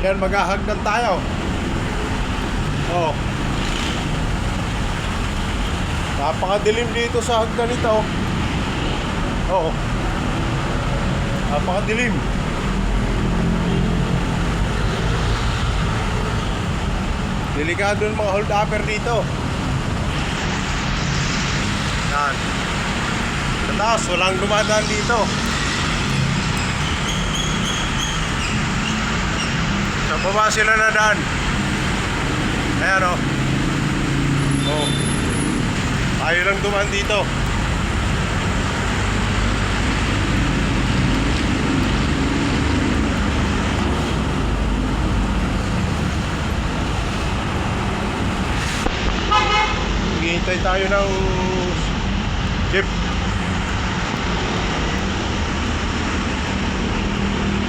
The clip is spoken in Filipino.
Yan, maghahagdan tayo. Oh. Napakadilim dito sa hagdan ito. Oh. Napakadilim. Delikado ng mga hold upper dito. Yan. Sa taas, walang dumadaan dito. Sa baba sila na daan. Ayan o. Oh. Tayo lang dumaan dito. Hintay tayo ng jeep.